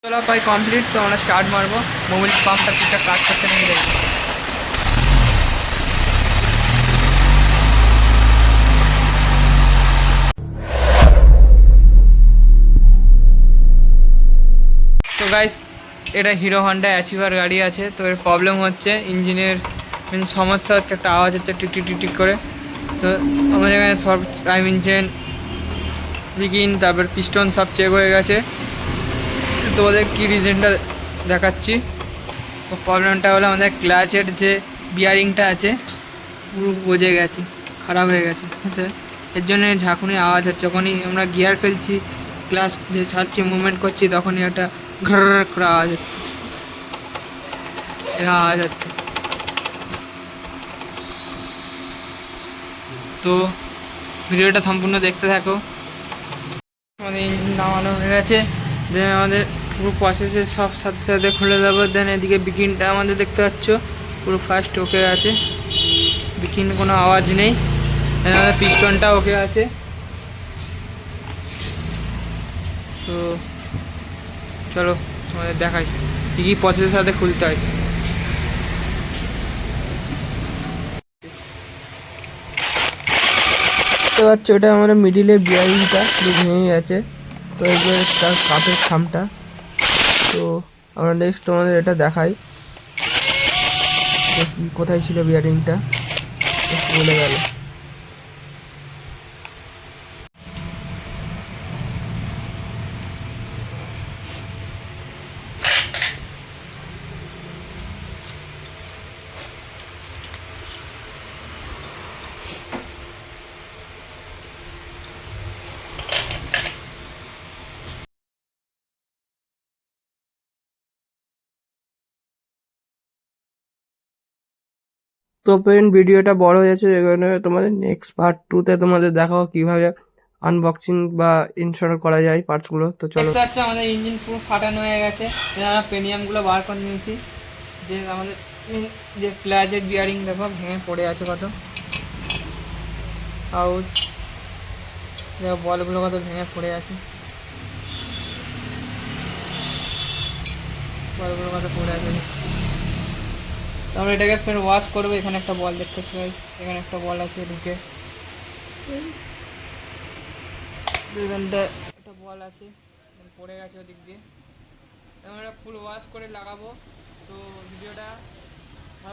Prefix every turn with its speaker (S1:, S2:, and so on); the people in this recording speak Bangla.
S1: চলা প্রায় কমপ্লিট। তো আমরা স্টার্ট মারবো, মোবিল পাম্পটা ঠিকঠাক কাজ করতে নিয়ে যাই। তো গাইস, এটা হিরো হন্ডা অ্যাচিভার গাড়ি আছে। তো এর প্রবলেম হচ্ছে ইঞ্জিনের সমস্যা হচ্ছে, একটা আওয়াজ হচ্ছে টিক টিক টিক টিক করে। তো আমাদের এখানে সব টাইম ইঞ্জিন বিগিন তারপর পিস্টন সব চেক হয়ে গেছে। তো ওদের কী রিজনটা দেখাচ্ছি। তো প্রবলেমটা হলো আমাদের ক্লাচের যে বিয়ারিংটা আছে পুরো গজে গেছে, খারাপ হয়ে গেছে। হচ্ছে এর জন্য ঝাঁকুনি আওয়াজ হচ্ছে, যখনই আমরা গিয়ার ফেলছি, ক্লাচ যে ছাড়ছি, মুভমেন্ট করছি, তখনই একটা ঘর করে আওয়াজ হচ্ছে, এরা আওয়াজ হচ্ছে। তো ভিডিওটা সম্পূর্ণ দেখতে থাকো। আমাদের ইঞ্জিন নামানো হয়ে গেছে, দেন আমাদের পুরো প্রসেসের সব সাথে সাথে খুলে দেবো। দেন এদিকে বিকিনটা আমাদের দেখতে পাচ্ছ পুরো ফার্স্ট ওকে আছে, বিকিন কোনো আওয়াজ নেই। দেন আমাদের পিস্টনটা ওকে আছে। তো চলো আমাদের দেখাই কী কী প্রসেসের সাথে খুলতে হয়। দেখতে পাচ্ছ এটা আমাদের মিডিলের বিয়ারিংটা পুরো ভেঙে গেছে। তো এবার তার কাপের খামটা, তো আমরা নেক্সট আমাদের এটা দেখাই কি কোথায় ছিল বিয়ারিংটা, বলে গেল। তো ফ্রেন্ড, ভিডিওটা বড় হয়ে যাচ্ছে, এখানে তোমাদের নেক্সট পার্ট 2-তে তোমাদের দেখাও কিভাবে আনবক্সিং বা ইনস্টল করা যায় পার্টসগুলো। তো চলো। দেখতে পাচ্ছ আমাদের ইঞ্জিন পুরো ফাটানো হয়ে গেছে। আমরা পেনিয়ামগুলো বার করে নিয়েছি। যে আমাদের যে ক্লাচের বিয়ারিং দেখো ভেঙে পড়ে আছে কত, হাউস দেখো বলগুলো কত ভেঙে পড়ে আছে, বলগুলো কত পড়ে আছে। আমরা এটাকে ফের ওয়াশ করবো। এখানে একটা বল দেখতে পাচ্ছি, এখানে একটা বল আছে ঢুকে, দুইখানটা একটা বল আছে পড়ে গেছে ওদিক দিয়ে। আমরা ফুল ওয়াশ করে লাগাবো। তো ভিডিওটা